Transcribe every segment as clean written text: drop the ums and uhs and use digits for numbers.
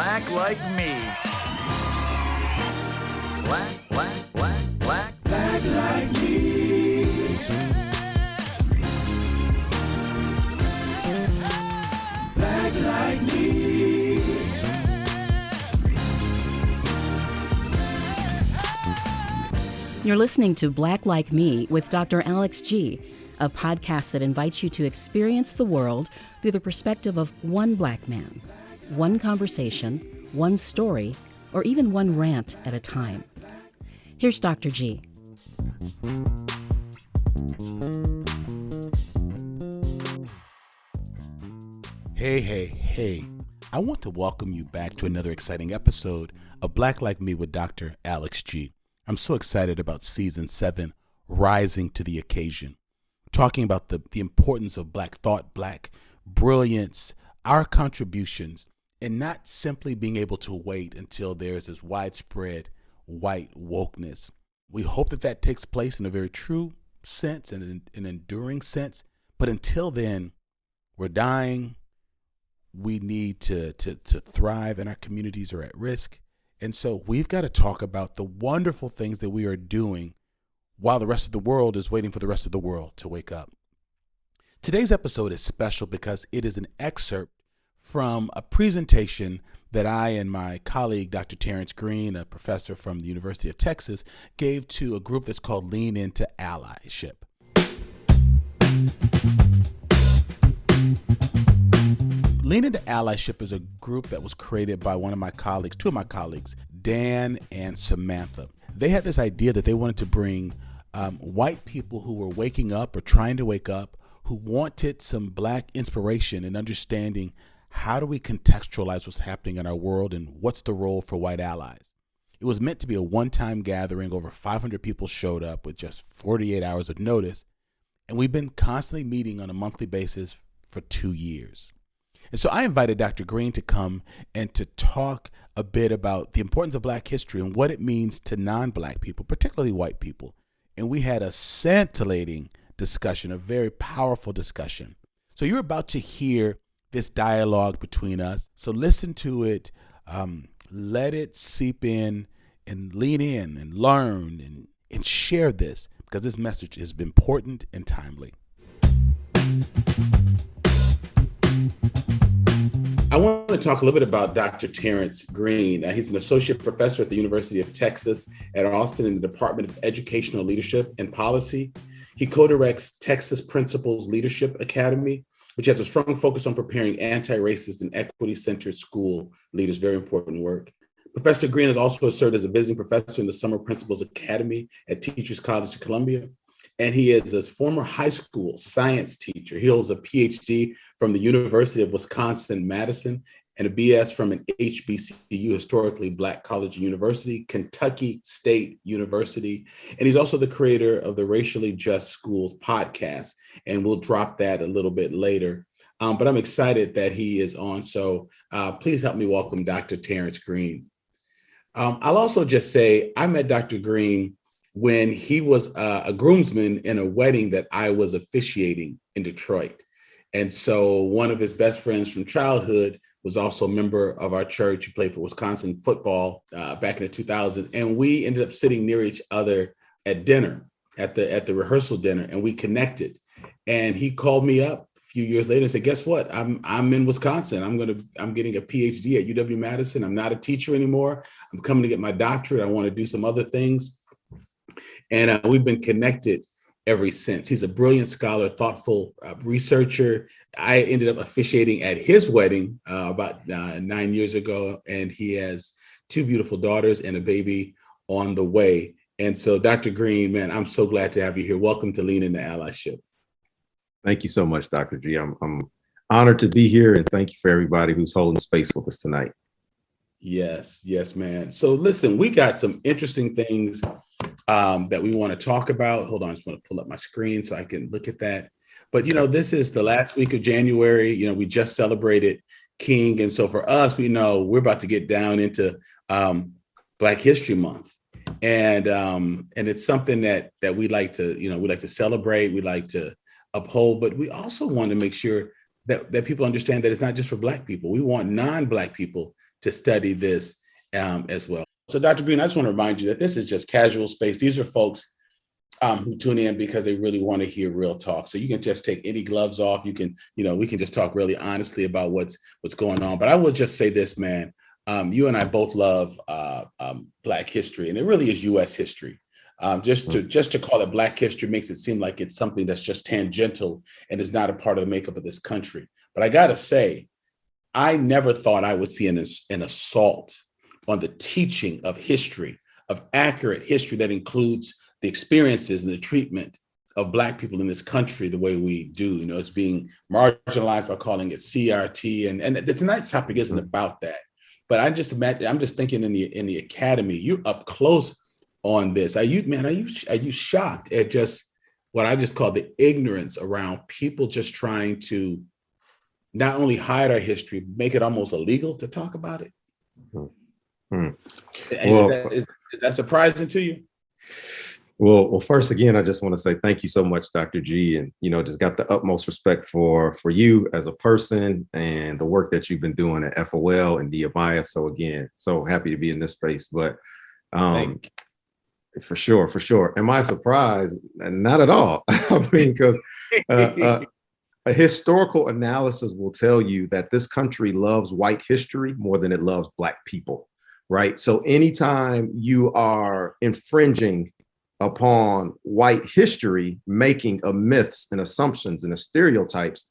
Black like me. Black like me. Black like me. You're listening to Black Like Me with Dr. Alex G., a podcast that invites you to experience the world through the perspective of one black man, one conversation, one story, or even one rant at a time. Here's Dr. G. Hey. I want to welcome you back to another exciting episode of Black Like Me with Dr. Alex G. I'm so excited about Season 7, Rising to the Occasion, talking about the importance of Black thought, Black brilliance, our contributions, and not simply being able to wait until there's this widespread white wokeness. We hope that takes place in a very true sense and an enduring sense. But until then, we're dying. We need to thrive, and our communities are at risk. And so we've got to talk about the wonderful things that we are doing while the rest of the world is waiting for the rest of the world to wake up. Today's episode is special because it is an excerpt from a presentation that I and my colleague, Dr. Terrance Greene, a professor from the University of Texas, gave to a group that's called Lean Into Allyship. Lean Into Allyship is a group that was created by two of my colleagues, Dan and Samantha. They had this idea that they wanted to bring white people who were waking up or trying to wake up, who wanted some Black inspiration and understanding how do we contextualize what's happening in our world and what's the role for white allies. It was meant to be a one-time gathering. Over 500 people showed up with just 48 hours of notice. And we've been constantly meeting on a monthly basis for 2 years. And so I invited Dr. Greene to come and to talk a bit about the importance of Black history and what it means to non-Black people, particularly white people. And we had a scintillating discussion, a very powerful discussion. So you're about to hear this dialogue between us. So listen to it, let it seep in and lean in and learn and share this, because this message is important and timely. I want to talk a little bit about Dr. Terrance Greene. He's an associate professor at the University of Texas at Austin in the Department of Educational Leadership and Policy. He co-directs Texas Principals Leadership Academy, which has a strong focus on preparing anti-racist and equity-centered school leaders. Very important work. Professor Greene has also served as a visiting professor in the Summer Principals Academy at Teachers College of Columbia. And he is a former high school science teacher. He holds a PhD from the University of Wisconsin-Madison and a BS from an HBCU, historically Black College University, Kentucky State University. And he's also the creator of the Racially Just Schools podcast. And we'll drop that a little bit later. But I'm excited that he is on. So please help me welcome Dr. Terrance Greene. I'll also just say I met Dr. Greene when he was a groomsman in a wedding that I was officiating in Detroit. And so one of his best friends from childhood was also a member of our church. He played for Wisconsin football back in the 2000s. And we ended up sitting near each other at dinner, at the rehearsal dinner, and we connected. And he called me up a few years later and said, guess what? I'm in Wisconsin. I'm getting a PhD at UW-Madison. I'm not a teacher anymore. I'm coming to get my doctorate. I want to do some other things. And we've been connected ever since. He's a brilliant scholar, thoughtful researcher. I ended up officiating at his wedding about 9 years ago, and he has 2 beautiful daughters and a baby on the way. And so, Dr. Greene, man, I'm so glad to have you here. Welcome to Lean Into Allyship. Thank you so much, Dr. G. I'm honored to be here, and thank you for everybody who's holding space with us tonight. Yes, man. So listen, we got some interesting things that we want to talk about. Hold on, I just want to pull up my screen so I can look at that. But, this is the last week of January. We just celebrated King. And so for us, we know we're about to get down into Black History Month. And it's something that we like to, we like to celebrate, we like to uphold, but we also want to make sure that people understand that it's not just for Black people. We want non-Black people to study this as well. So Dr. Greene, I just want to remind you that this is just casual space. These are folks who tune in because they really want to hear real talk. So you can just take any gloves off. You can, we can just talk really honestly about what's going on. But I will just say this, man, you and I both love Black history, and it really is U.S. history. Just to call it Black history makes it seem like it's something that's just tangential and is not a part of the makeup of this country. But I gotta say, I never thought I would see an assault on the teaching of history, of accurate history that includes the experiences and the treatment of Black people in this country the way we do. It's being marginalized by calling it CRT. And tonight's topic isn't about that. But I'm just thinking in the academy, you're up close on this. Are you shocked at just what I just call the ignorance around people just trying to not only hide our history, make it almost illegal to talk about it? Well, is that surprising to you? Well, first, again, I just want to say thank you so much, Dr. G, and, just got the utmost respect for you as a person and the work that you've been doing at FOL and Nehemiah. So again, so happy to be in this space, but for sure. Am I surprised? Not at all. I mean, because a historical analysis will tell you that this country loves white history more than it loves Black people, right? So anytime you are infringing upon white history, making of myths and assumptions and stereotypes,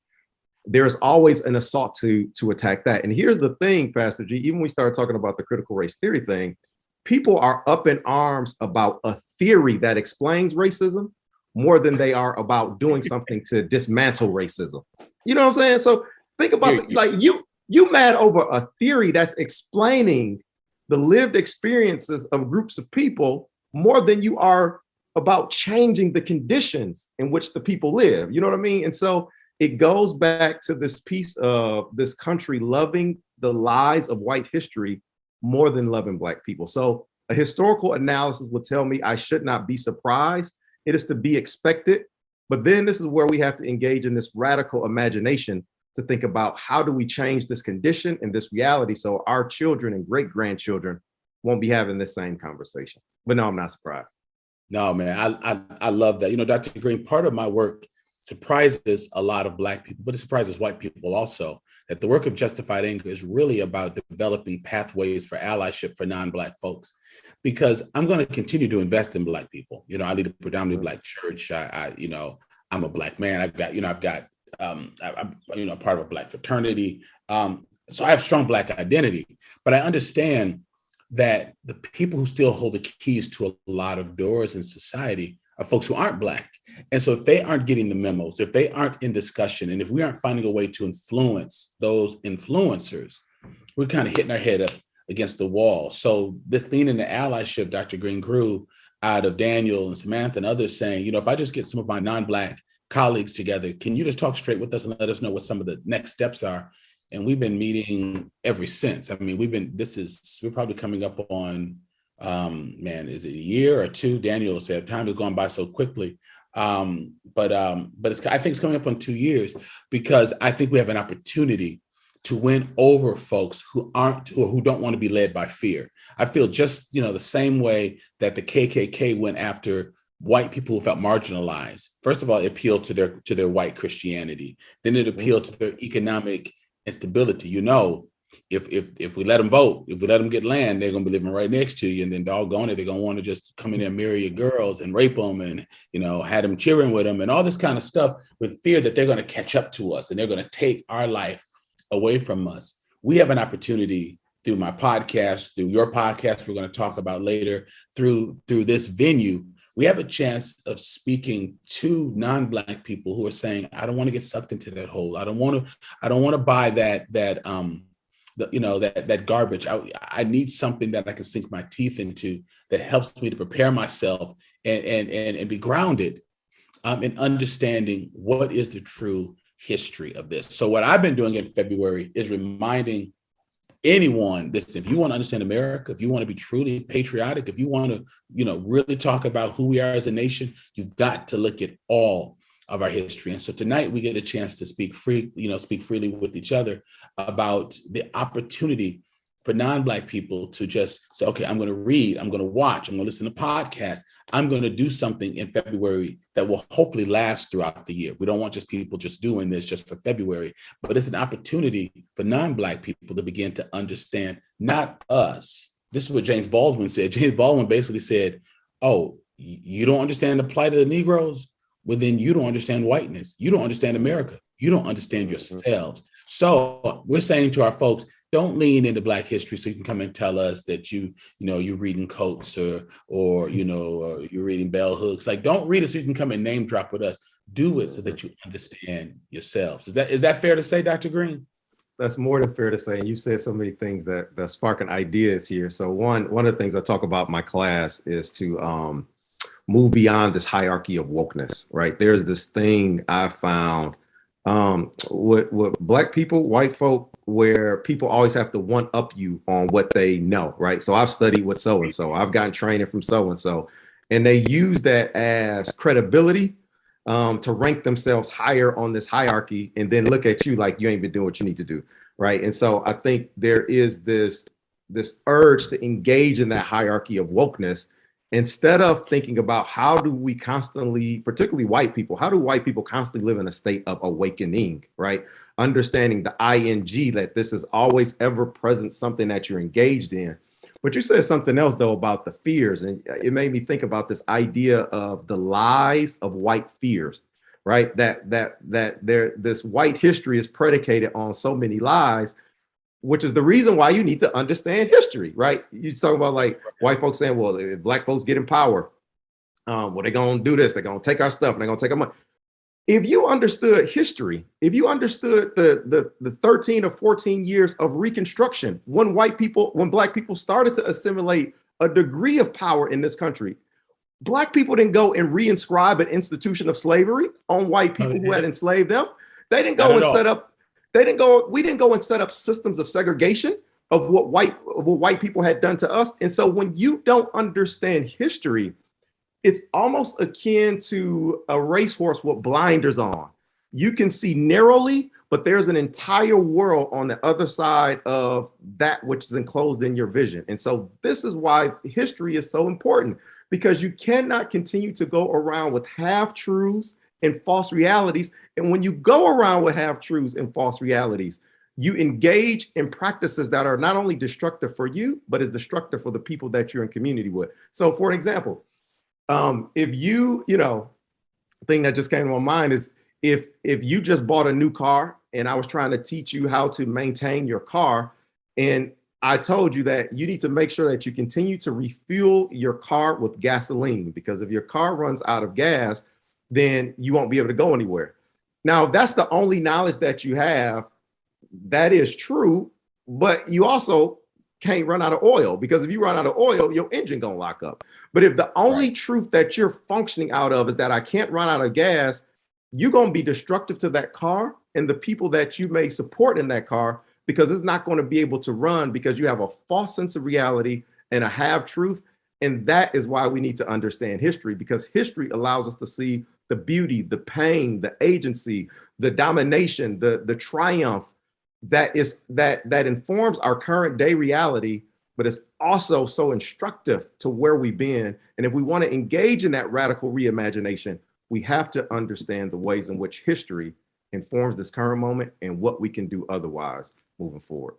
there's always an assault to attack that. And here's the thing, Pastor G, even when we started talking about the critical race theory thing, people are up in arms about a theory that explains racism more than they are about doing something to dismantle racism. You know what I'm saying? So think about it, like you mad over a theory that's explaining the lived experiences of groups of people more than you are about changing the conditions in which the people live. You know what I mean? And so it goes back to this piece of this country loving the lies of white history more than loving Black people. So a historical analysis would tell me I should not be surprised. It is to be expected. But then this is where we have to engage in this radical imagination to think about how do we change this condition and this reality so our children and great grandchildren won't be having this same conversation. But no, I'm not surprised. No, man, I love that. Dr. Greene, part of my work surprises a lot of Black people, but it surprises white people also, that the work of Justified Anger is really about developing pathways for allyship for non-Black folks, because I'm going to continue to invest in Black people. I lead a predominantly Black church. I'm a Black man. I'm part of a Black fraternity. So I have strong Black identity, but I understand that the people who still hold the keys to a lot of doors in society are folks who aren't Black. And so if they aren't getting the memos, if they aren't in discussion, and if we aren't finding a way to influence those influencers, we're kind of hitting our head up against the wall. So this theme in the allyship, Dr. Greene, grew out of Daniel and Samantha and others saying, if I just get some of my non-Black colleagues together, can you just talk straight with us and let us know what some of the next steps are? And we've been meeting ever since. I mean, we're probably coming up on, is it a year or two? Daniel said time has gone by so quickly. But I think it's coming up on 2 years, because I think we have an opportunity to win over folks who don't want to be led by fear. I feel just, the same way that the KKK went after white people who felt marginalized. First of all, it appealed to their white Christianity. Then it appealed to their economic instability. If we let them vote, if we let them get land, they're going to be living right next to you. And then doggone it, they're going to want to just come in there and marry your girls and rape them and, have them cheering with them and all this kind of stuff, with fear that they're going to catch up to us and they're going to take our life away from us. We have an opportunity through my podcast, through your podcast, we're going to talk about later, through this venue. We have a chance of speaking to non-Black people who are saying, I don't want to get sucked into that hole. I don't want to buy that garbage. I need something that I can sink my teeth into that helps me to prepare myself and be grounded in understanding what is the true history of this. So what I've been doing in February is reminding anyone, listen, if you want to understand America, if you want to be truly patriotic, if you want to, really talk about who we are as a nation, you've got to look at all of our history. And so tonight we get a chance to speak freely with each other about the opportunity for non-Black people to just say, okay, I'm going to read, I'm going to watch, I'm going to listen to podcasts. I'm going to do something in February that will hopefully last throughout the year. We don't want just people just doing this just for February, but it's an opportunity for non-Black people to begin to understand, not us. This is what James Baldwin said. James Baldwin basically said, oh, you don't understand the plight of the Negroes? Well, then you don't understand whiteness. You don't understand America. You don't understand yourselves. So we're saying to our folks, don't lean into Black history so you can come and tell us that you're reading Coates or you're reading bell hooks. Like, don't read it so you can come and name drop with us. Do it so that you understand yourselves. Is that fair to say, Dr. Greene? That's more than fair to say. And you said so many things that sparking ideas here. So one of the things I talk about in my class is to move beyond this hierarchy of wokeness, right? There's this thing I found with Black people, white folk, where people always have to one up you on what they know, right? So I've studied with so-and-so, I've gotten training from so-and-so, and they use that as credibility to rank themselves higher on this hierarchy and then look at you like you ain't been doing what you need to do, right? And so I think there is this urge to engage in that hierarchy of wokeness instead of thinking about how do we constantly, particularly white people, how do white people constantly live in a state of awakening, right? Understanding the ing, that this is always ever present, something that you're engaged in. But you said something else though about the fears, and it made me think about this idea of the lies of white fears, right? That this white history is predicated on so many lies, which is the reason why you need to understand history, right? You talk about like white folks saying, well, if Black folks get in power, well, they're going to do this, they're going to take our stuff, and they're going to take our money. If you understood history, if you understood the 13 or 14 years of Reconstruction, when Black people started to assimilate a degree of power in this country, Black people didn't go and reinscribe an institution of slavery on white people who had enslaved them. They didn't go and set up. We didn't go and set up systems of segregation of what white people had done to us. And so when you don't understand history, it's almost akin to a racehorse with blinders on. You can see narrowly, but there's an entire world on the other side of that which is enclosed in your vision. And so this is why history is so important, because you cannot continue to go around with half-truths and false realities. And when you go around with half-truths and false realities, you engage in practices that are not only destructive for you, but is destructive for the people that you're in community with. So for an example, if thing that just came to my mind is if you just bought a new car and I was trying to teach you how to maintain your car, and I told you that you need to make sure that you continue to refuel your car with gasoline, because if your car runs out of gas, then you won't be able to go anywhere. Now, if that's the only knowledge that you have, that is true, but you also can't run out of oil, because if you run out of oil, your engine gonna lock up. But if the only truth that you're functioning out of is that I can't run out of gas, you're gonna be destructive to that car and the people that you may support in that car, because it's not going to be able to run because you have a false sense of reality and a half-truth. And that is why we need to understand history, because history allows us to see the beauty, the pain, the agency, the domination, the triumph that informs our current day reality, but it's also so instructive to where we've been. And if we want to engage in that radical reimagination, we have to understand the ways in which history informs this current moment and what we can do otherwise moving forward.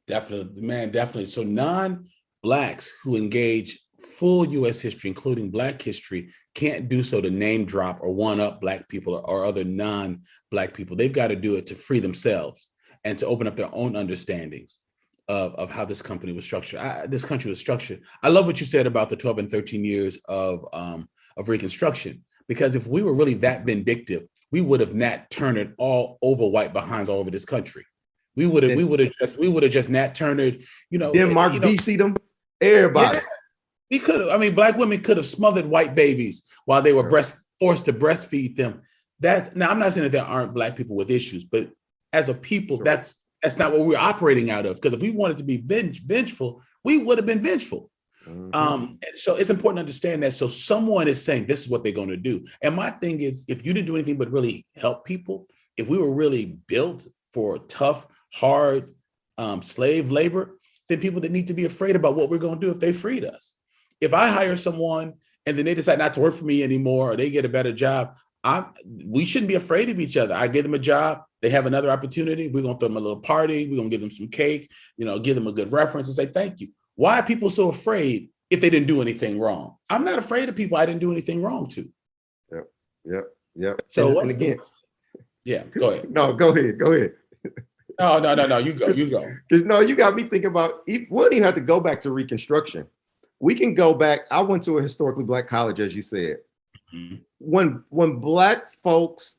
Definitely, man, definitely. So non-Blacks who engage full U.S. history, including Black history, can't do so to name drop or one up Black people or other non-Black people. They've got to do it to free themselves and to open up their own understandings of how this country was structured. I love what you said about the 12 and 13 years of Reconstruction, because if we were really that vindictive, we would have Nat Turnered all over white behinds all over this country. We would have just Nat Turnered, Denmark VC'd them, everybody. Yeah, we could have. I mean, Black women could have smothered white babies while they were forced to breastfeed them. Now, I'm not saying that there aren't Black people with issues, but as a people, that's not what we're operating out of. Because if we wanted to be vengeful, we would have been vengeful. Mm-hmm. So it's important to understand that. So someone is saying this is what they're going to do. And my thing is, if you didn't do anything but really help people, if we were really built for tough, hard slave labor, than people that need to be afraid about what we're going to do if they freed us. If I hire someone and then they decide not to work for me anymore, or they get a better job, we shouldn't be afraid of each other. I give them a job, they have another opportunity. We're going to throw them a little party. We're going to give them some cake, give them a good reference and say, thank you. Why are people so afraid if they didn't do anything wrong? I'm not afraid of people I didn't do anything wrong to. Yep. So and again, yeah, go ahead. No, go ahead. No, you go. Because no, you got me thinking about, we don't even have to go back to Reconstruction. We can go back. I went to a historically Black college, as you said. Mm-hmm. When Black folks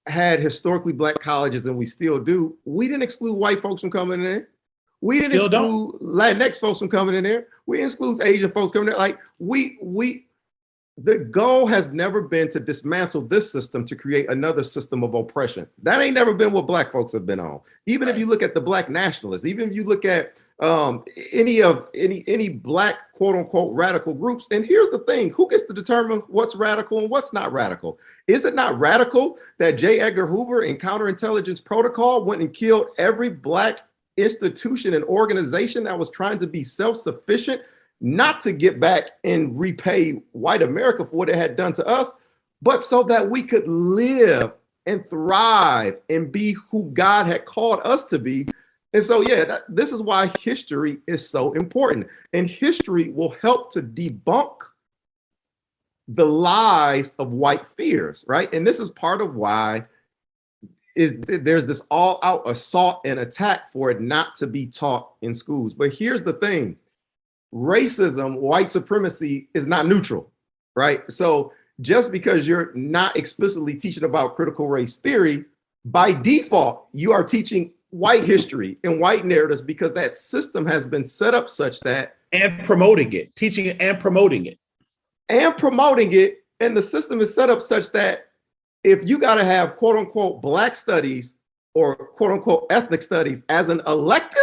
had historically Black colleges, and we still do, we didn't exclude white folks from coming in there. We didn't exclude Latinx folks from coming in there. We exclude Asian folks coming in there. Like the goal has never been to dismantle this system to create another system of oppression. That ain't never been what Black folks have been on. Even if you look at the Black nationalists, even if you look at any Black quote unquote radical groups. And here's the thing: who gets to determine what's radical and what's not radical? Is it not radical that J. Edgar Hoover in Counterintelligence Protocol went and killed every Black institution and organization that was trying to be self-sufficient, not to get back and repay white America for what it had done to us, but so that we could live and thrive and be who God had called us to be? And so, this is why history is so important. And history will help to debunk the lies of white fears, right? And this is part of why there's this all-out assault and attack for it not to be taught in schools. But here's the thing: racism, white supremacy is not neutral, right? So just because you're not explicitly teaching about critical race theory, by default, you are teaching white history and white narratives, because that system has been set up such that— and promoting it, teaching it and promoting it. And the system is set up such that if you got to have quote unquote Black studies or quote unquote ethnic studies as an elective,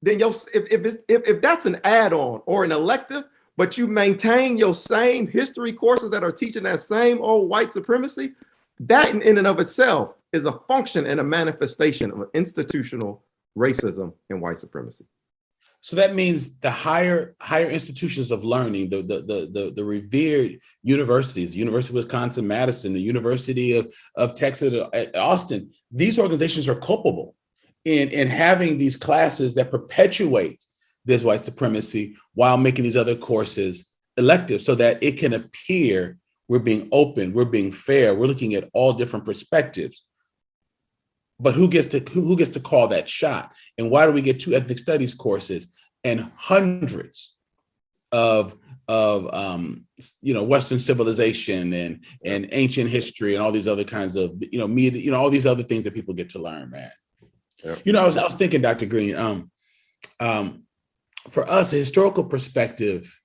then if that's an add-on or an elective, but you maintain your same history courses that are teaching that same old white supremacy, that in and of itself is a function and a manifestation of institutional racism and white supremacy. So that means the higher institutions of learning, the revered universities, University of Wisconsin-Madison, the University of Texas at Austin, these organizations are culpable in having these classes that perpetuate this white supremacy while making these other courses elective, so that it can appear we're being open, we're being fair, we're looking at all different perspectives. But who gets to call that shot? And why do we get 2 ethnic studies courses and hundreds of Western civilization and ancient history and all these other kinds of media, all these other things that people get to learn, man? Yep. I was thinking, Dr. Greene, for us, a historical perspective,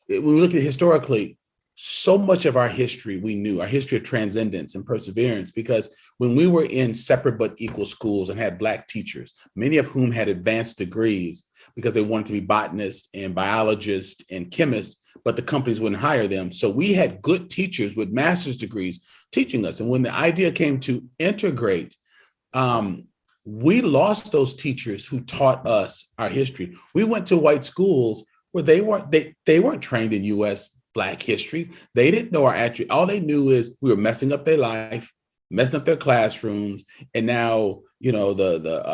when we look at it historically, so much of our history we knew, our history of transcendence and perseverance, because when we were in separate but equal schools and had Black teachers, many of whom had advanced degrees because they wanted to be botanists and biologists and chemists, but the companies wouldn't hire them. So we had good teachers with master's degrees teaching us. And when the idea came to integrate, we lost those teachers who taught us our history. We went to white schools where they weren't trained in U.S. Black history. They didn't know our attribute. All they knew is we were messing up their life, messing up their classrooms, and now the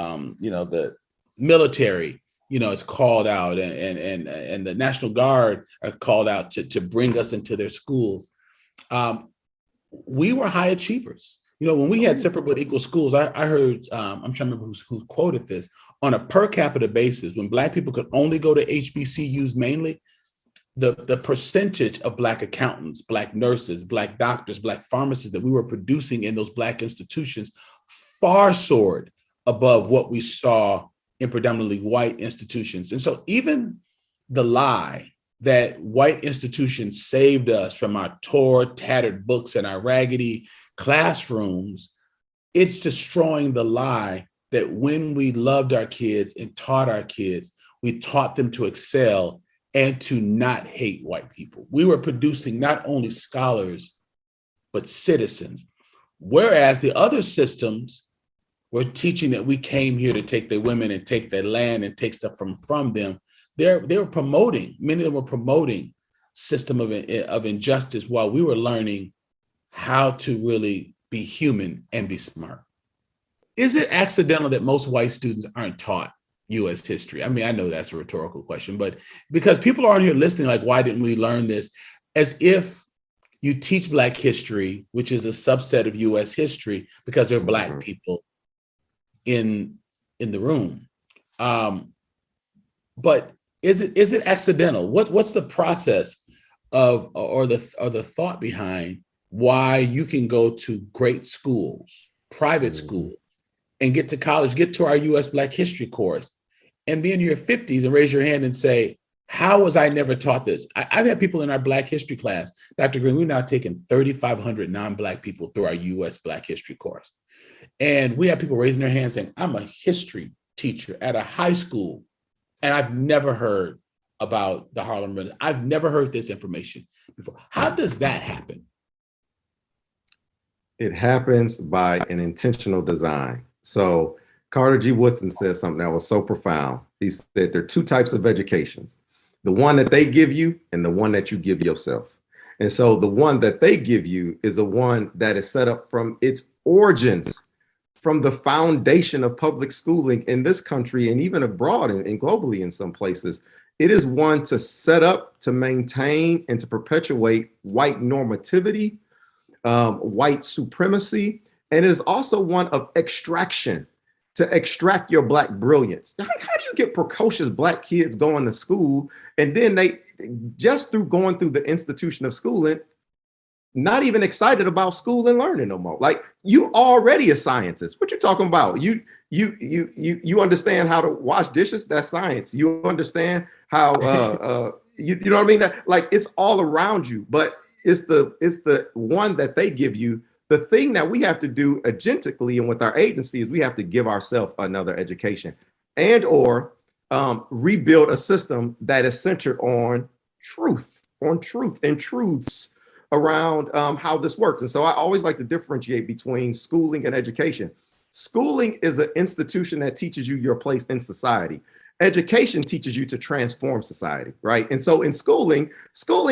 military is called out, and the National Guard are called out to bring us into their schools. We were high achievers. When we had separate but equal schools, I heard, I'm trying to remember who quoted this, on a per capita basis, when Black people could only go to HBCUs mainly, the percentage of Black accountants, Black nurses, Black doctors, Black pharmacists that we were producing in those Black institutions far soared above what we saw in predominantly white institutions. And so even the lie that white institutions saved us from our torn, tattered books and our raggedy classrooms, it's destroying the lie that when we loved our kids and taught our kids, we taught them to excel and to not hate white people. We were producing not only scholars, but citizens. Whereas the other systems were teaching that we came here to take their women and take their land and take stuff from them. They were promoting, many of them were promoting system of injustice while we were learning how to really be human and be smart. Is it accidental that most white students aren't taught U.S. history? I mean, I know that's a rhetorical question, but because people aren't here listening, like, why didn't we learn this? As if you teach Black history, which is a subset of U.S. history, because there are Black people in the room. But is it accidental? What's the process of or the thought behind why you can go to great schools, private schools, and get to college, get to our U.S. Black history course, and be in your 50s and raise your hand and say, how was I never taught this? I've had people in our Black history class, Dr. Greene, we've now taken 3,500 non-Black people through our U.S. Black history course. And we have people raising their hands saying, I'm a history teacher at a high school, and I've never heard about the Harlem Renaissance. I've never heard this information before. How does that happen? It happens by an intentional design. So Carter G. Woodson said something that was so profound. He said there are two types of educations, the one that they give you and the one that you give yourself. And so the one that they give you is the one that is set up from its origins, from the foundation of public schooling in this country and even abroad and globally in some places. It is one to set up, to maintain, and to perpetuate white normativity, white supremacy, and it is also one of extraction, to extract your Black brilliance. How do you get precocious Black kids going to school, and then they, just through going through the institution of schooling, not even excited about school and learning no more? Like, you already a scientist. What you talking about? You understand how to wash dishes? That's science. You understand how you know what I mean? That, like, it's all around you, but it's the one that they give you. The thing that we have to do agentically and with our agency is we have to give ourselves another education and or rebuild a system that is centered on truth and truths around how this works. And so I always like to differentiate between schooling and education. Schooling is an institution that teaches you your place in society. Education teaches you to transform society, right? And so in schooling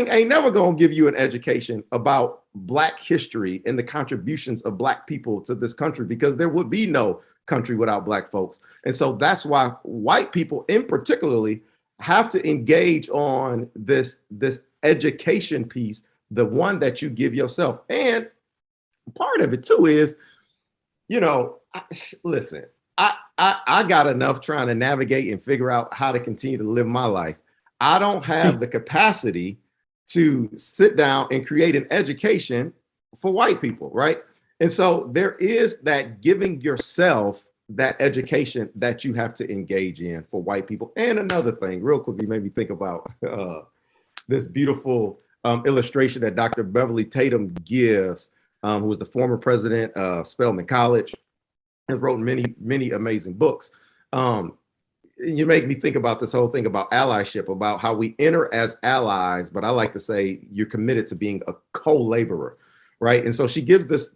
ain't never gonna give you an education about Black history and the contributions of Black people to this country, because there would be no country without Black folks. And so that's why white people in particularly have to engage on this education piece, the one that you give yourself. And part of it too is, you know, listen, I got enough trying to navigate and figure out how to continue to live my life. I don't have the capacity to sit down and create an education for white people, right? And so there is that giving yourself that education that you have to engage in for white people. And another thing, real quickly, made me think about this beautiful illustration that Dr. Beverly Tatum gives, who was the former president of Spelman College, has wrote many amazing books. You make me think about this whole thing about allyship, about how we enter as allies, but I like to say you're committed to being a co-laborer, right? And so she gives this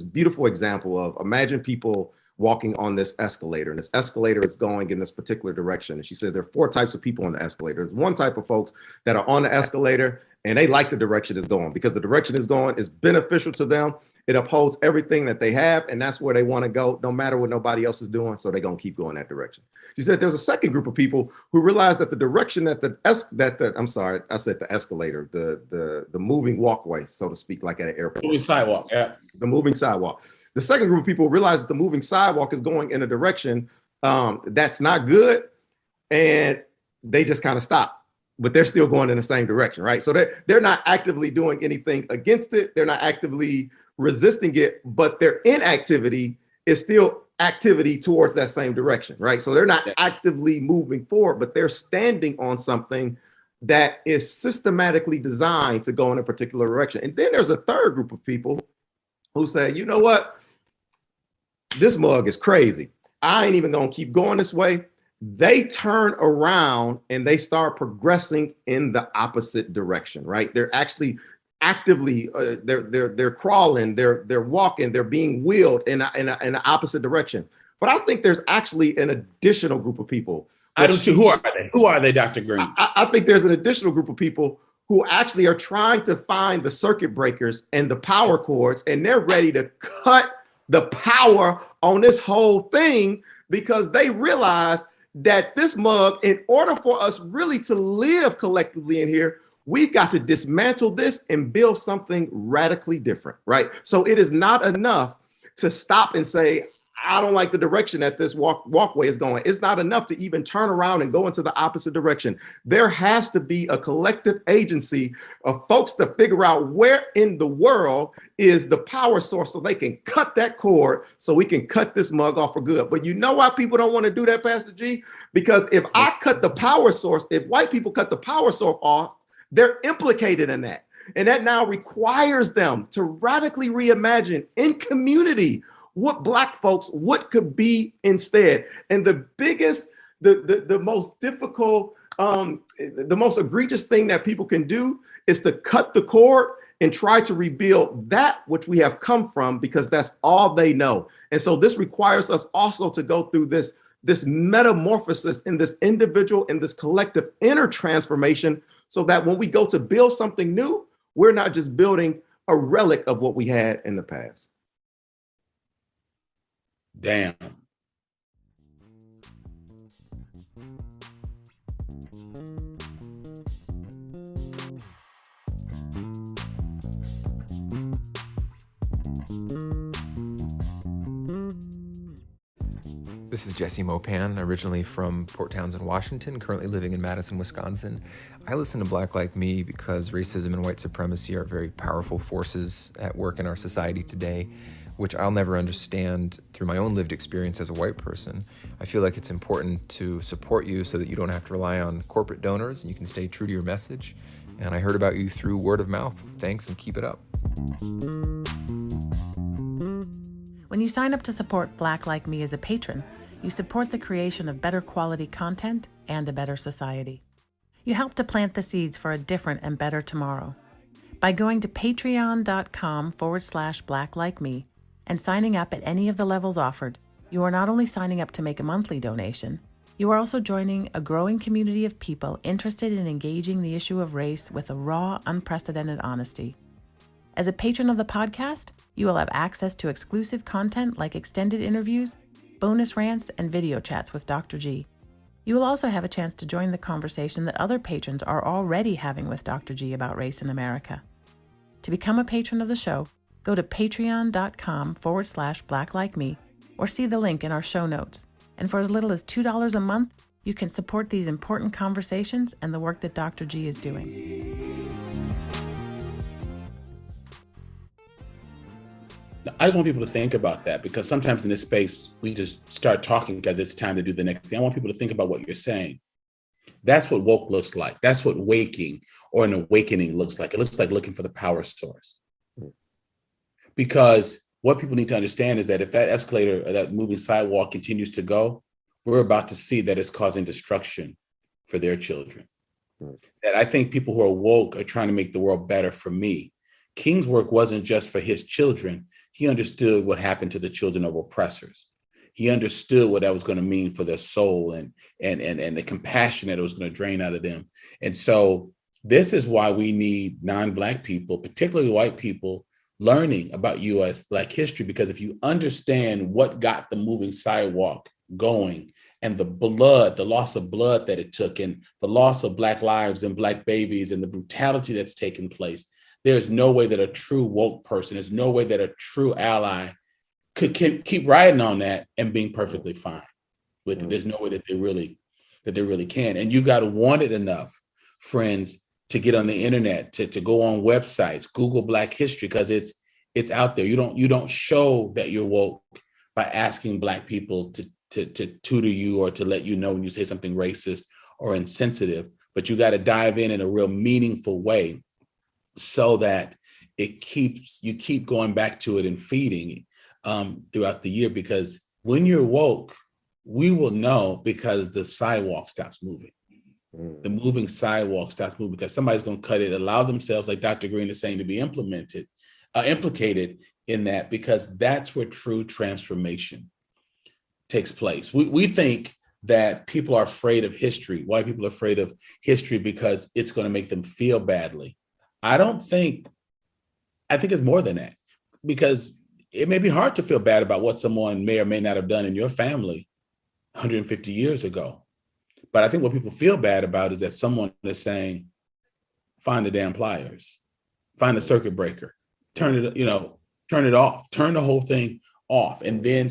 beautiful example of, imagine people walking on this escalator, and this escalator is going in this particular direction. And she said there are 4 types of people on the escalator. There's one type of folks that are on the escalator and they like the direction it's going, because the direction it's going is beneficial to them. It upholds everything that they have, and that's where they want to go, no matter what nobody else is doing. So they're going to keep going that direction. She said there's a second group of people who realize that the direction that the escalator, the moving walkway, so to speak, like at an airport. Moving sidewalk, yeah. The moving sidewalk. The second group of people realize that the moving sidewalk is going in a direction that's not good, and they just kind of stop, but they're still going in the same direction, right? So they're not actively doing anything against it. They're not actively resisting it, but their inactivity is still activity towards that same direction, right? So they're not actively moving forward, but they're standing on something that is systematically designed to go in a particular direction. And then there's a third group of people who say, you know what? This mug is crazy. I ain't even gonna keep going this way. They turn around and they start progressing in the opposite direction, right? They're actually actively, they're crawling, they're walking, they're being wheeled in the opposite direction. But I think there's actually an additional group of people. I don't too. Who are they? Who are they, Dr. Greene? I think there's an additional group of people who actually are trying to find the circuit breakers and the power cords, and they're ready to cut the power on this whole thing because they realize that this mug, in order for us really to live collectively in here, we've got to dismantle this and build something radically different, right? So it is not enough to stop and say, I don't like the direction that this walkway is going. It's not enough to even turn around and go into the opposite direction. There has to be a collective agency of folks to figure out where in the world is the power source so they can cut that cord so we can cut this mug off for good. But you know why people don't want to do that, Pastor G? Because if I cut the power source, if white people cut the power source off, they're implicated in that. And that now requires them to radically reimagine in community what Black folks, what could be instead. And the biggest, the most difficult, the most egregious thing that people can do is to cut the cord and try to rebuild that which we have come from, because that's all they know. And so this requires us also to go through this metamorphosis in this individual, in this collective inner transformation, so that when we go to build something new, we're not just building a relic of what we had in the past. Damn. This is Jesse Mopan, originally from Port Townsend, Washington, currently living in Madison, Wisconsin. I listen to Black Like Me because racism and white supremacy are very powerful forces at work in our society today, which I'll never understand through my own lived experience as a white person. I feel like it's important to support you so that you don't have to rely on corporate donors and you can stay true to your message. And I heard about you through word of mouth. Thanks, and keep it up. When you sign up to support Black Like Me as a patron, you support the creation of better quality content and a better society. You help to plant the seeds for a different and better tomorrow. By going to patreon.com/blacklikeme and signing up at any of the levels offered, you are not only signing up to make a monthly donation, you are also joining a growing community of people interested in engaging the issue of race with a raw, unprecedented honesty. As a patron of the podcast, you will have access to exclusive content like extended interviews, bonus rants, and video chats with Dr. G. You will also have a chance to join the conversation that other patrons are already having with Dr. G about race in America. To become a patron of the show, go to patreon.com/blacklikeme or see the link in our show notes. And for as little as $2 a month, you can support these important conversations and the work that Dr. G is doing. I just want people to think about that, because sometimes in this space, we just start talking because it's time to do the next thing. I want people to think about what you're saying. That's what woke looks like. That's what waking or an awakening looks like. It looks like looking for the power source. Because what people need to understand is that if that escalator or that moving sidewalk continues to go, we're about to see that it's causing destruction for their children. And I think people who are woke are trying to make the world better for me. King's work wasn't just for his children. He understood what happened to the children of oppressors. He understood what that was going to mean for their soul and the compassion that it was going to drain out of them. And so this is why we need non-Black people, particularly white people, learning about U.S. Black history, because if you understand what got the moving sidewalk going and the blood, the loss of blood that it took, and the loss of Black lives and Black babies and the brutality that's taken place, there's no way that a true woke person, there's no way that a true ally could keep riding on that and being perfectly fine with it. There's no way that they really can. And you got to want it enough, friends, to get on the internet, to go on websites, Google Black history, because it's out there. You don't show that you're woke by asking Black people to tutor you or to let you know when you say something racist or insensitive, but you got to dive in a real meaningful way, so that you keep going back to it and feeding throughout the year. Because when you're woke, we will know because the sidewalk stops moving. The moving sidewalk stops moving because somebody's going to cut it, allow themselves, like Dr. Greene is saying, to be implicated in that, because that's where true transformation takes place. We think that people are afraid of history. White people are afraid of history because it's going to make them feel badly. I think it's more than that, because it may be hard to feel bad about what someone may or may not have done in your family 150 years ago. But I think what people feel bad about is that someone is saying, find the damn pliers, find the circuit breaker, turn it off, turn the whole thing off, and then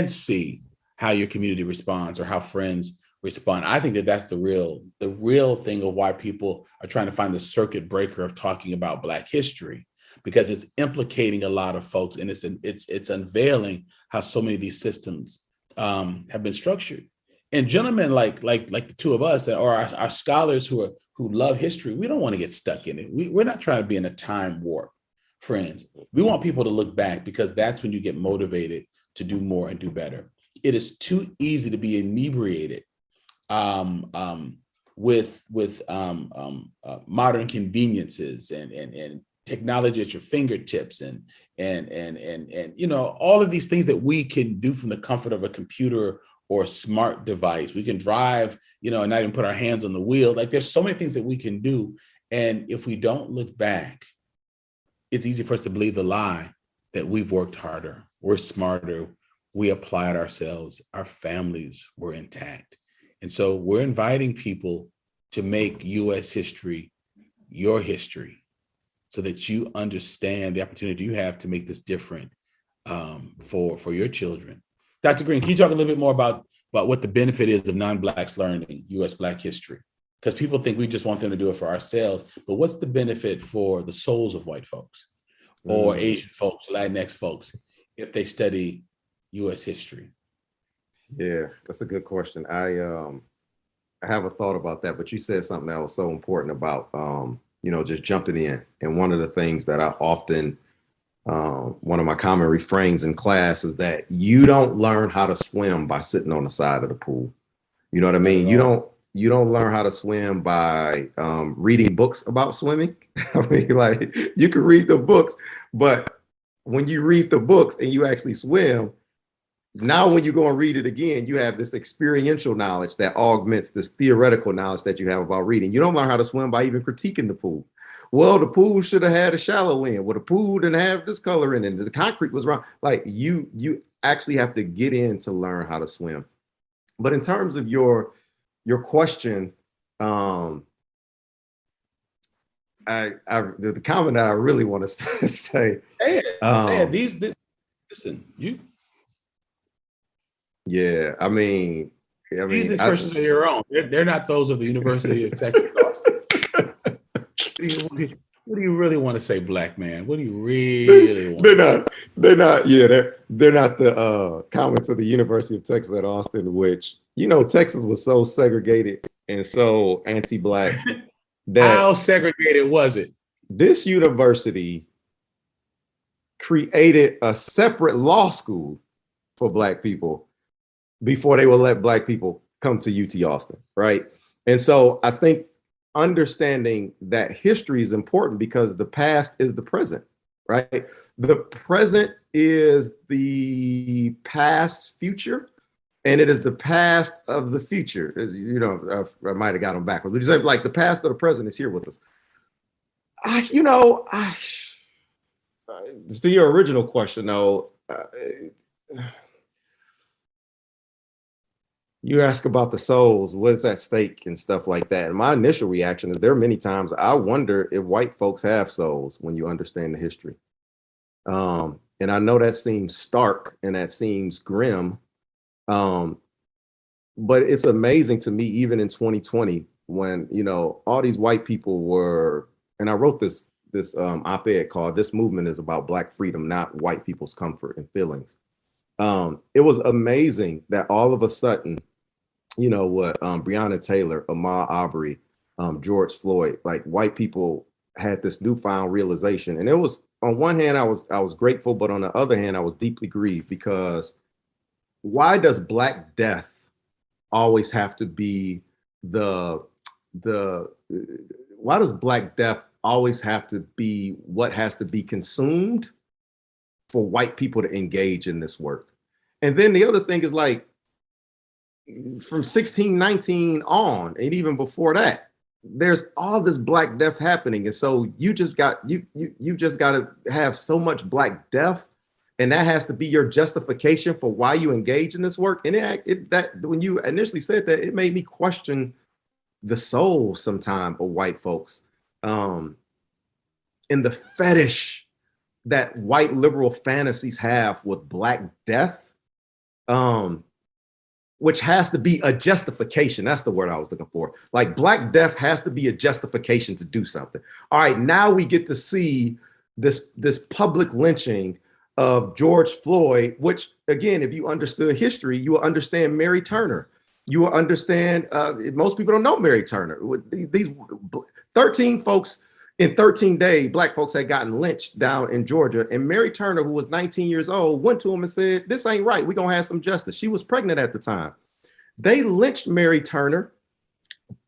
see how your community responds or how friends respond. I think that's the real thing of why people are trying to find the circuit breaker of talking about Black history, because it's implicating a lot of folks, and it's unveiling how so many of these systems have been structured. And gentlemen like the two of us, or our scholars who love history, we don't want to get stuck in it. We're not trying to be in a time warp, friends. We want people to look back, because that's when you get motivated to do more and do better. It is too easy to be inebriated with modern conveniences and technology at your fingertips and all of these things that we can do from the comfort of a computer or a smart device. We can drive, and not even put our hands on the wheel. Like, there's so many things that we can do. And if we don't look back, it's easy for us to believe the lie that we've worked harder, we're smarter, we applied ourselves, our families were intact. And so we're inviting people to make U.S. history your history, so that you understand the opportunity you have to make this different for your children. Dr. Greene, can you talk a little bit more about what the benefit is of non-Blacks learning U.S. Black history? Because people think we just want them to do it for ourselves, but what's the benefit for the souls of white folks or Asian folks, Latinx folks, if they study U.S. history? Yeah, that's a good question. I have a thought about that, but you said something that was so important about, just jumping in. And one of the things that I often, one of my common refrains in class is that you don't learn how to swim by sitting on the side of the pool. You know what I mean? You don't learn how to swim by reading books about swimming. I mean, like, you can read the books, but when you read the books and you actually swim, now when you go and read it again, you have this experiential knowledge that augments this theoretical knowledge that you have about reading. You don't learn how to swim by even critiquing the pool. Well, the pool should have had a shallow end. Well, the pool didn't have this color in it. The concrete was wrong. Like, you actually have to get in to learn how to swim. But in terms of your question, the comment that I really want to say, Say it. Listen, you. Yeah, I mean, These expressions are your own. They're not those of the University of Texas, Austin. What do you really want to say, Black man? What do you really want? They're not. Yeah, they're not the comments of the University of Texas at Austin, which, Texas was so segregated and so anti-Black that how segregated was it? This university created a separate law school for Black people before they will let Black people come to UT Austin, right? And so I think understanding that history is important, because the past is the present, right? The present is the past future, and it is the past of the future. I might have got them backwards, but you say, like, the past of the present is here with us. To your original question, though, you ask about the souls, what's at stake and stuff like that. And my initial reaction is, there are many times I wonder if white folks have souls when you understand the history. And I know that seems stark and that seems grim. But it's amazing to me, even in 2020, when, all these white people were, and I wrote this op-ed called "This Movement is About Black Freedom, Not White People's Comfort and Feelings." It was amazing that all of a sudden, what Breonna Taylor, Ahmaud Arbery, George Floyd, like, white people had this newfound realization. And it was, on one hand, I was grateful, but on the other hand, I was deeply grieved, because why does Black death always have to be the the why does Black death always have to be what has to be consumed for white people to engage in this work? And then the other thing is like from 1619 on, and even before that, there's all this Black death happening. And so you just got to have so much Black death, and that has to be your justification for why you engage in this work. And that when you initially said that, it made me question the soul sometime of white folks, and the fetish that white liberal fantasies have with Black death, which has to be a justification. That's the word I was looking for. Like Black death has to be a justification to do something. All right, now we get to see this public lynching of George Floyd, which again, if you understood history, you will understand Mary Turner. You will understand, most people don't know Mary Turner. These 13 folks in 13 days, Black folks had gotten lynched down in Georgia. And Mary Turner, who was 19 years old, went to him and said, this ain't right. We're going to have some justice. She was pregnant at the time. They lynched Mary Turner,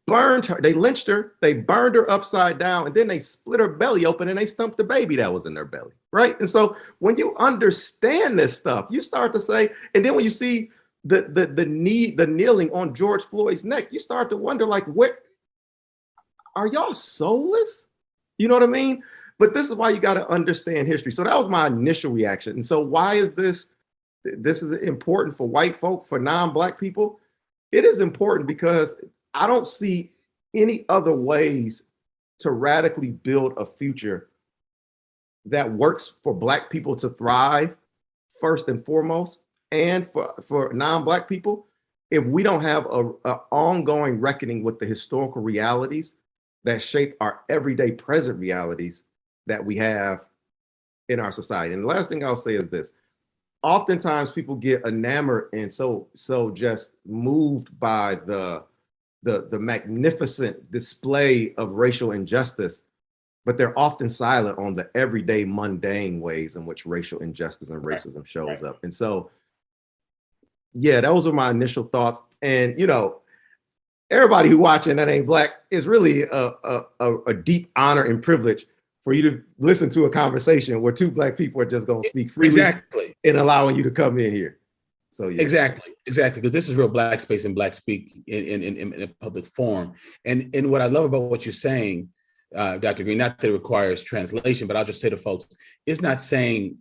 burned her. They lynched her. They burned her upside down. And then they split her belly open and they stumped the baby that was in their belly. Right. And so when you understand this stuff, you start to say, and then when you see the kneeling on George Floyd's neck, you start to wonder, like, where are y'all soulless? You know what I mean? But this is why you got to understand history. So that was my initial reaction. And so why is this is important for white folk, for non-Black people? It is important because I don't see any other ways to radically build a future that works for Black people to thrive first and foremost, and for non-Black people, if we don't have a ongoing reckoning with the historical realities that shape our everyday present realities that we have in our society. And the last thing I'll say is this. Oftentimes people get enamored and so just moved by the magnificent display of racial injustice, but they're often silent on the everyday mundane ways in which racial injustice and racism shows up. And so, yeah, those are my initial thoughts. And, you know, everybody who watching that ain't Black, is really a deep honor and privilege for you to listen to a conversation where two Black people are just going to speak freely. Exactly. And allowing you to come in here. So yeah. Exactly. Because this is real Black space and Black speak in a public forum. And what I love about what you're saying, Dr. Greene, not that it requires translation, but I'll just say to folks, it's not saying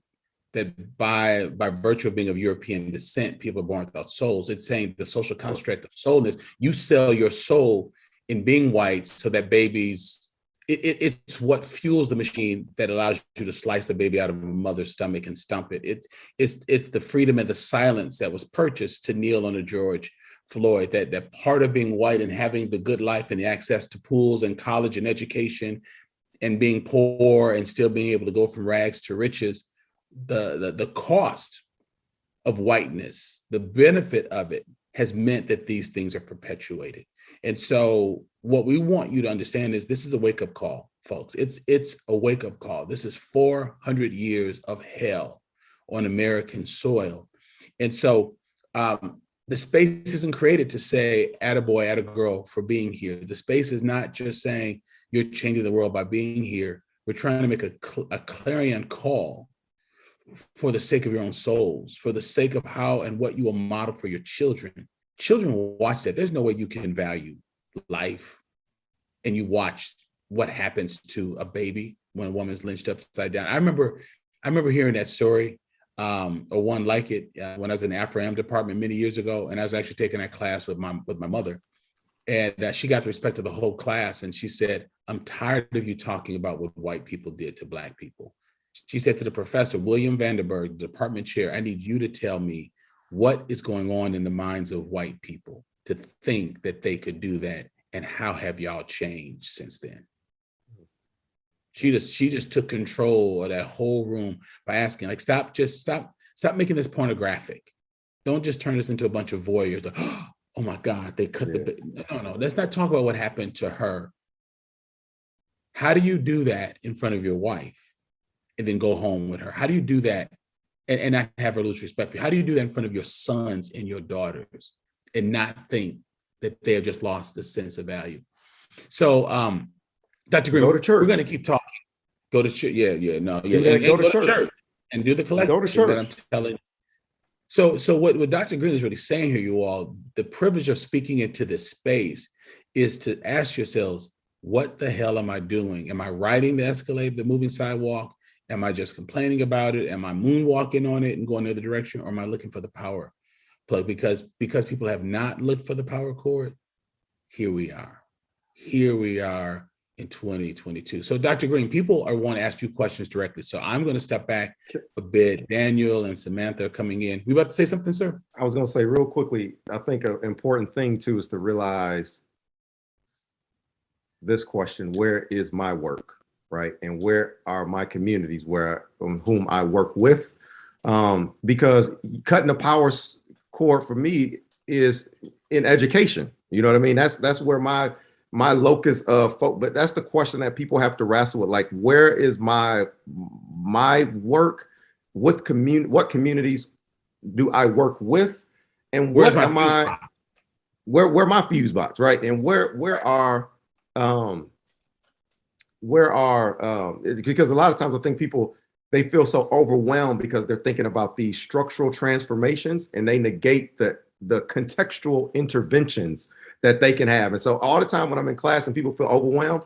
that by virtue of being of European descent, people are born without souls. It's saying the social construct of soulness, you sell your soul in being white so that babies, it's what fuels the machine that allows you to slice a baby out of a mother's stomach and stump it. It's the freedom and the silence that was purchased to kneel on a George Floyd, that part of being white and having the good life and the access to pools and college and education and being poor and still being able to go from rags to riches, the cost of whiteness, the benefit of it has meant that these things are perpetuated. And so what we want you to understand is this is a wake-up call, folks. It's a wake-up call. This is 400 years of hell on American soil. And so the space isn't created to say, attaboy, attagirl for being here. The space is not just saying you're changing the world by being here. We're trying to make a clarion call for the sake of your own souls, for the sake of how and what you will model for your children. Children will watch that. There's no way you can value life and you watch what happens to a baby when a woman's lynched upside down. I remember hearing that story, or one like it, when I was in the Afro-Am department many years ago, and I was actually taking that class with my mother, and she got the respect of the whole class, and she said, "I'm tired of you talking about what white people did to Black people." She said to the professor, William Vandenberg, the department chair, "I need you to tell me what is going on in the minds of white people to think that they could do that, and how have y'all changed since then?" She just took control of that whole room by asking, like, stop making this pornographic. Don't just turn this into a bunch of voyeurs. Like, oh my God, they cut the. No. Let's not talk about what happened to her. How do you do that in front of your wife and then go home with her? How do you do that and not have her lose respect for you? How do you do that in front of your sons and your daughters and not think that they have just lost the sense of value. So, Dr. Greene, Go to church. we're going to keep talking. Go to church. No. And go to church. And do the collection that I'm telling you. So what Dr. Greene is really saying here, you all, the privilege of speaking into this space is to ask yourselves, what the hell am I doing? Am I riding the escalator, the moving sidewalk? Am I just complaining about it? Am I moonwalking on it and going the other direction? Or am I looking for the power plug? Because people have not looked for the power cord, here we are. Here we are in 2022. So Dr. Greene, people want to ask you questions directly. So I'm going to step back a bit. Daniel and Samantha are coming in. We about to say something, sir? I was going to say real quickly, I think an important thing too is to realize this question: where is my work, right? And where are my communities whom I work with? Because cutting the power cord for me is in education. You know what I mean? That's where my locus of folk, but that's the question that people have to wrestle with. Like, where is my work with what communities do I work with? And where my fuse box, right? And where are because a lot of times I think people, they feel so overwhelmed because they're thinking about these structural transformations and they negate the contextual interventions that they can have. And so all the time when I'm in class and people feel overwhelmed,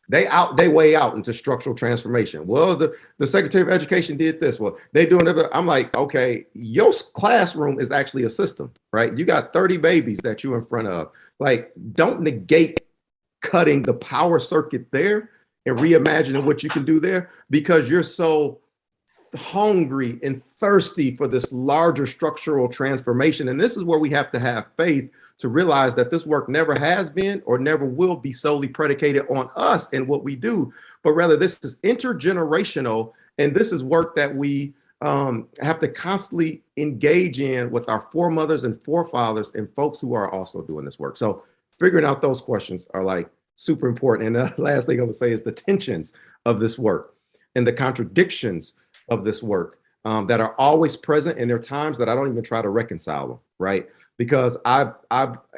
they way out into structural transformation. Well, the Secretary of Education did this. Well, they doing it. I'm like, okay, your classroom is actually a system, right? You got 30 babies that you're in front of. Like, don't negate cutting the power circuit there and reimagining what you can do there because you're so hungry and thirsty for this larger structural transformation. And this is where we have to have faith to realize that this work never has been or never will be solely predicated on us and what we do, but rather this is intergenerational. And this is work that we have to constantly engage in with our foremothers and forefathers and folks who are also doing this work. So figuring out those questions are like super important. And the last thing I would say is the tensions of this work and the contradictions of this work that are always present. And there are times that I don't even try to reconcile them, right? Because I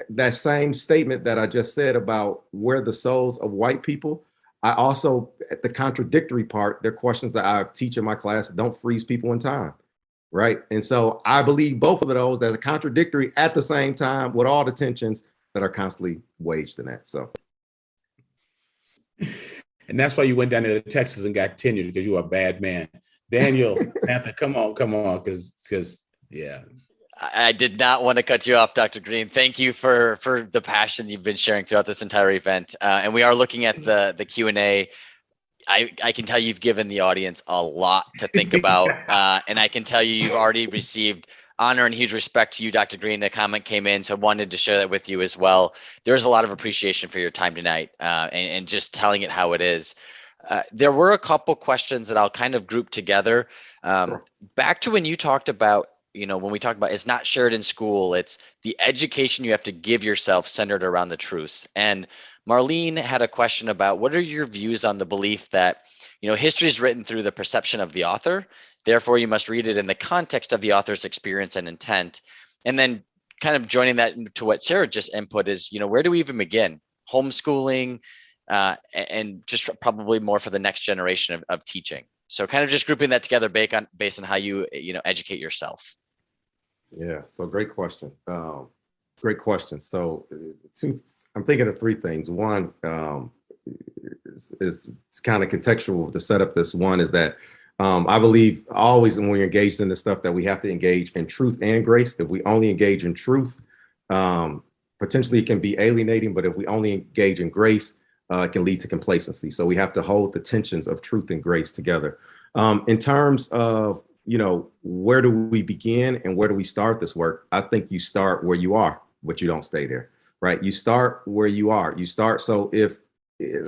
that same statement that I just said about where the souls of white people, I also, at the contradictory part, there are questions that I teach in my class, don't freeze people in time, right? And so I believe both of those as a contradictory at the same time with all the tensions that are constantly waged in that, so. And that's why you went down to Texas and got tenured, because you are a bad man. Daniel, Samantha, come on, because yeah. I did not want to cut you off, Dr. Greene. Thank you for the passion you've been sharing throughout this entire event. And we are looking at the Q&A. I can tell you've given the audience a lot to think about. And I can tell you've already received honor and huge respect to you, Dr. Greene. A comment came in, so I wanted to share that with you as well. There's a lot of appreciation for your time tonight and just telling it how it is. There were a couple questions that I'll kind of group together. Back to when you talked about, when we talk about it's not shared in school, it's the education you have to give yourself centered around the truths. And Marlene had a question about what are your views on the belief that, history is written through the perception of the author. Therefore, you must read it in the context of the author's experience and intent. And then kind of joining that to what Sarah just input is, where do we even begin? Homeschooling and just probably more for the next generation of teaching. So kind of just grouping that together based on how you, educate yourself. Yeah, so great question. Great question. So I'm thinking of three things. One is kind of contextual to set up this. One is that I believe always when we're engaged in this stuff that we have to engage in truth and grace. If we only engage in truth, potentially it can be alienating, but if we only engage in grace, it can lead to complacency. So we have to hold the tensions of truth and grace together. In terms of, where do we begin and where do we start this work? I think you start where you are, but you don't stay there, right? You start where you are. You start. So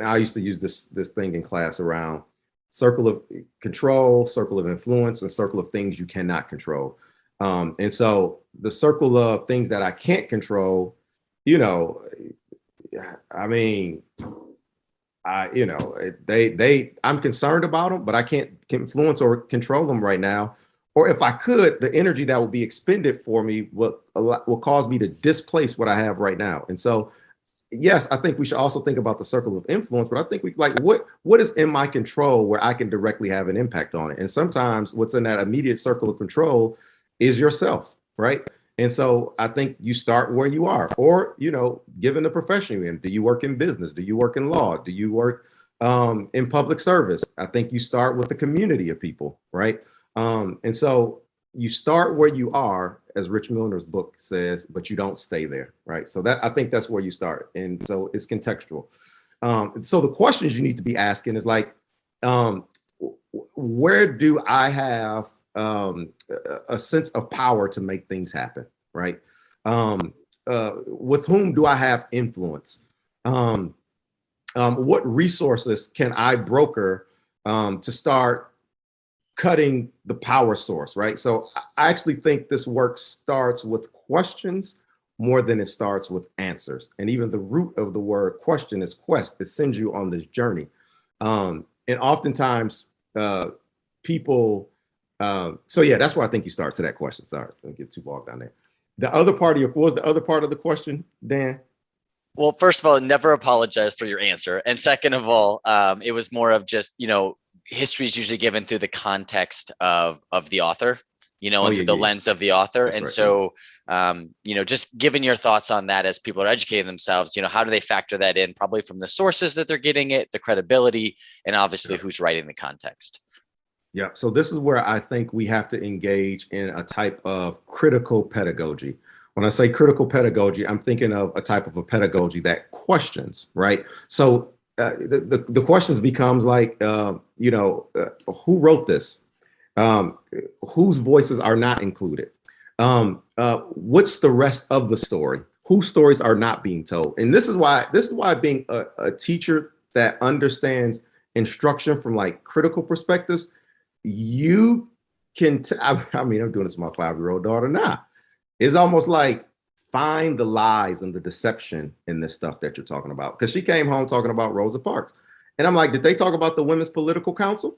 I used to use this thing in class around circle of control, circle of influence, and circle of things you cannot control. And so the circle of things that I can't control, I'm concerned about them, but I can't influence or control them right now. or if I could, the energy that will be expended for me will cause me to displace what I have right now. And so, yes, I think we should also think about the circle of influence, but I think we like what is in my control where I can directly have an impact on it. And sometimes what's in that immediate circle of control is yourself, right? And so I think you start where you are, or, given the profession you're in. Do you work in business? Do you work in law? Do you work in public service? I think you start with the community of people, right? And so you start where you are, as Rich Milner's book says, but you don't stay there, right? So I think that's where you start. And so it's contextual. So the questions you need to be asking is like, where do I have a sense of power to make things happen, right? With whom do I have influence? What resources can I broker to start cutting the power source, right? So I actually think this work starts with questions more than it starts with answers. And even the root of the word question is quest. It sends you on this journey. And oftentimes people, so yeah, that's where I think you start to that question. Sorry, don't get too bogged down there. The other part of what was the other part of the question, Dan? Well, first of all, never apologize for your answer. And second of all, it was more of just, history is usually given through the context of the author, and through the lens of the author. That's and right. So, just giving your thoughts on that as people are educating themselves, how do they factor that in? Probably from the sources that they're getting it, the credibility, and obviously who's writing the context. Yeah. So this is where I think we have to engage in a type of critical pedagogy. When I say critical pedagogy, I'm thinking of a type of a pedagogy that questions, right? So the questions becomes like, who wrote this? Whose voices are not included? What's the rest of the story? Whose stories are not being told? And this is why being a teacher that understands instruction from like critical perspectives, you can, I'm doing this with my 5-year-old daughter now. It's almost like find the lies and the deception in this stuff that you're talking about. Because she came home talking about Rosa Parks. And I'm like, did they talk about the Women's Political Council?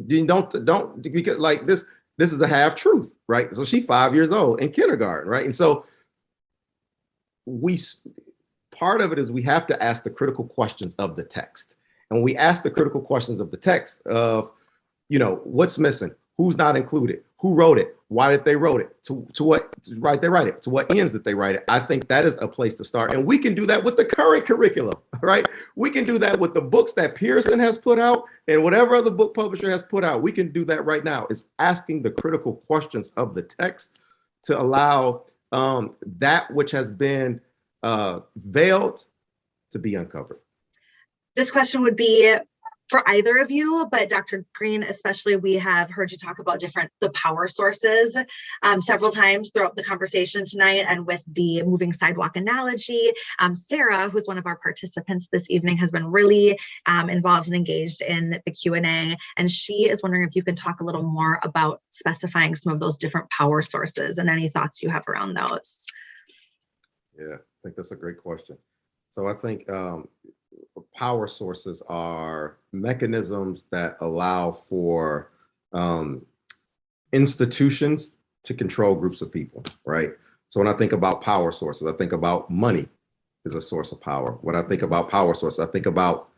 Don't because like this is a half truth, right? So she's 5 years old in kindergarten, right? And so part of it is we have to ask the critical questions of the text. And when we ask the critical questions of the text of, what's missing? Who's not included? Who wrote it? Why did they wrote it? To what right they write it? To what ends did they write it? I think that is a place to start. And we can do that with the current curriculum, right? We can do that with the books that Pearson has put out and whatever other book publisher has put out. We can do that right now. It's asking the critical questions of the text to allow that which has been veiled to be uncovered. This question would be for either of you, but Dr. Greene, especially, we have heard you talk about the power sources several times throughout the conversation tonight, and with the moving sidewalk analogy. Sarah, who's one of our participants this evening, has been really involved and engaged in the Q&A, and she is wondering if you can talk a little more about specifying some of those different power sources and any thoughts you have around those. Yeah, I think that's a great question. So I think power sources are mechanisms that allow for institutions to control groups of people, right? So when I think about power sources, I think about money is a source of power. When I think about power sources, I think about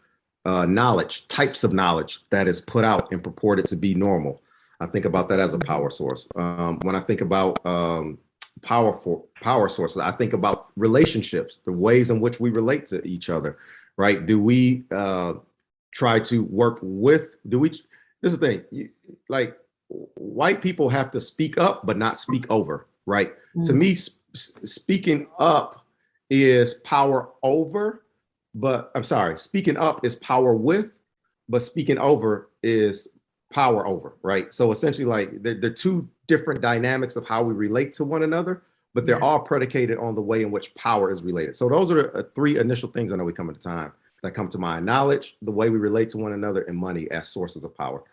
knowledge, types of knowledge that is put out and purported to be normal. I think about that as a power source. When I think about power sources, I think about relationships, the ways in which we relate to each other, right? Do we try to work with, this is the thing, like white people have to speak up, but not speak over, right? Mm-hmm. To me, speaking up is power over, speaking up is power with, but speaking over is power over, right? So essentially like they're two different dynamics of how we relate to one another, but they're all predicated on the way in which power is related. So those are the three initial things I know we come into time that come to mind: knowledge, the way we relate to one another, and money as sources of power.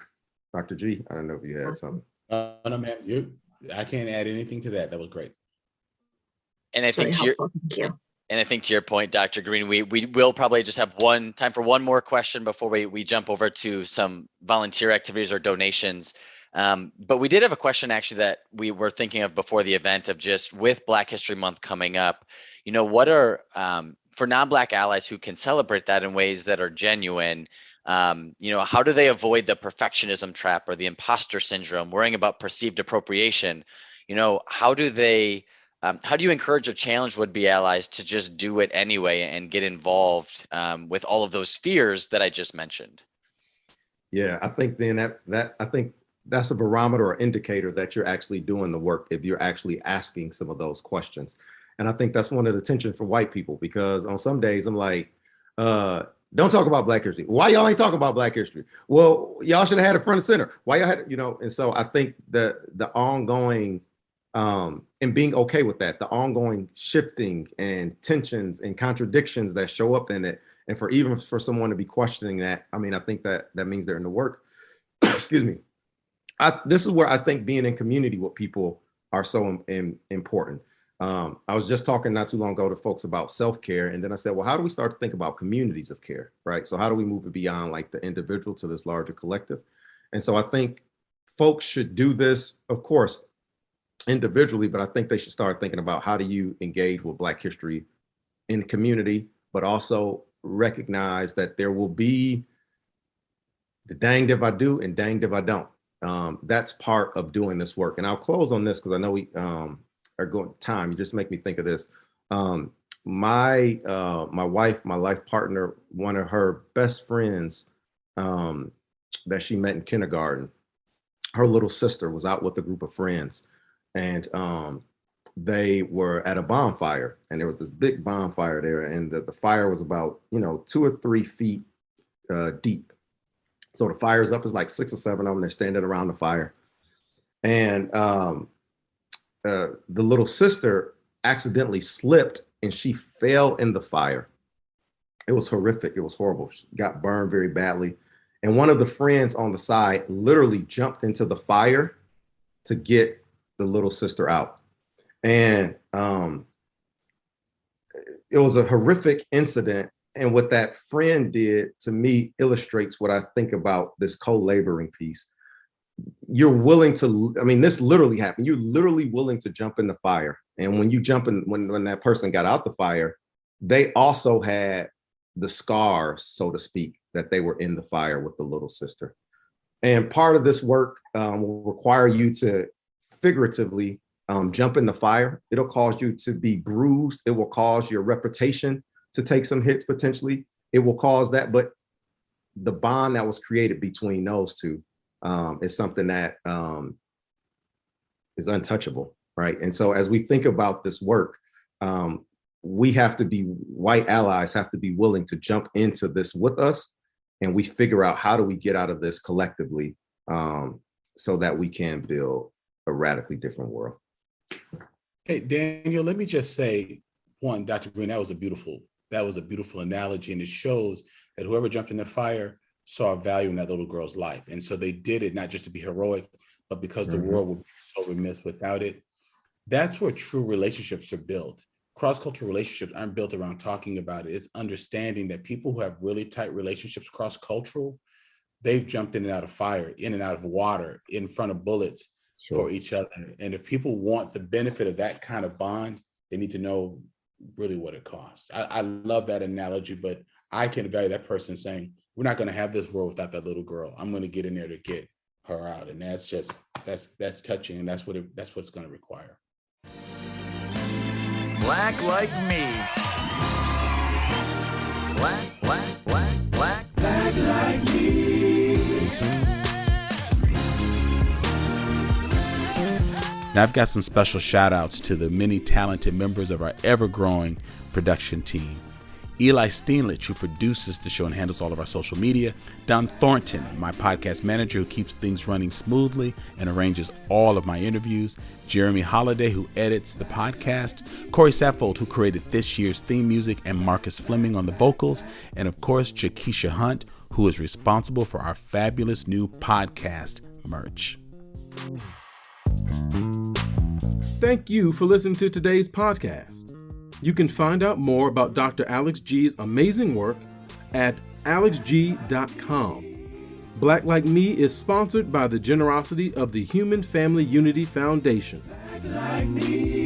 Dr. G, I don't know if you had something. No, man, I can't add anything to that. That was great. And I think And I think to your point, Dr. Greene, we will probably just have time for one more question before we jump over to some volunteer activities or donations. But we did have a question actually that we were thinking of before the event of just with Black History Month coming up, what are, for non-Black allies who can celebrate that in ways that are genuine, how do they avoid the perfectionism trap or the imposter syndrome, worrying about perceived appropriation? How do you encourage or challenge would-be allies to just do it anyway and get involved with all of those fears that I just mentioned? Yeah, I think then I think that's a barometer or indicator that you're actually doing the work if you're actually asking some of those questions. And I think that's one of the tension for white people, because on some days I'm like, don't talk about Black history. Why y'all ain't talking about Black history? Well, y'all should have had it front and center. Why y'all had, and so I think the ongoing and being okay with that, the ongoing shifting and tensions and contradictions that show up in it, and even for someone to be questioning that, I mean, I think that means they're in the work. Excuse me. This is where I think being in community with people are so important. I was just talking not too long ago to folks about self-care, and then I said, well, how do we start to think about communities of care, right? So how do we move it beyond like the individual to this larger collective? And so I think folks should do this, of course, individually, but I think they should start thinking about how do you engage with Black history in community, but also recognize that there will be the danged if I do and danged if I don't. That's part of doing this work. And I'll close on this because I know we are going time. You just make me think of this. My wife, my life partner, one of her best friends that she met in kindergarten, her little sister was out with a group of friends, and they were at a bonfire, and there was this big bonfire there, and the fire was about 2 or 3 feet deep. So the fire's up, is like 6 or 7 of them. They're standing around the fire, and the little sister accidentally slipped and she fell in the fire. It was horrific. It was horrible. She got burned very badly. And one of the friends on the side literally jumped into the fire to get the little sister out. And it was a horrific incident. And what that friend did to me illustrates what I think about this co-laboring piece. You're willing to, I mean, this literally happened. You're literally willing to jump in the fire. And when you jump in, when that person got out the fire, they also had the scars, so to speak, that they were in the fire with the little sister. And part of this work will require you to figuratively jump in the fire. It'll cause you to be bruised. It will cause your reputation to take some hits potentially. It will cause that, but the bond that was created between those two is something that is untouchable, right? And so as we think about this work, we have to be, white allies have to be willing to jump into this with us, and we figure out how do we get out of this collectively so that we can build a radically different world. Hey, Daniel, let me just say, one, Dr. Greene, that was a beautiful analogy, and it shows that whoever jumped in the fire saw a value in that little girl's life. And so they did it not just to be heroic, but because the world would be so remiss without it. That's where true relationships are built. Cross-cultural relationships aren't built around talking about it. It's understanding that people who have really tight relationships, cross-cultural, they've jumped in and out of fire, in and out of water, in front of bullets for each other. And if people want the benefit of that kind of bond, they need to know really what it costs. I love that analogy, but I can value that person saying, we're not going to have this world without that little girl. I'm going to get in there to get her out. And that's just, that's touching. And that's what it's going to require. Black like me. Black like me. Now, I've got some special shout outs to the many talented members of our ever-growing production team. Eli Steenlich, who produces the show and handles all of our social media. Don Thornton, my podcast manager, who keeps things running smoothly and arranges all of my interviews. Jeremy Holiday, who edits the podcast. Corey Saffold, who created this year's theme music, and Marcus Fleming on the vocals. And of course, Jakisha Hunt, who is responsible for our fabulous new podcast merch. Thank you for listening to today's podcast. You can find out more about Dr. Alex G's amazing work at alexg.com. Black Like Me is sponsored by the generosity of the Human Family Unity Foundation. Like me.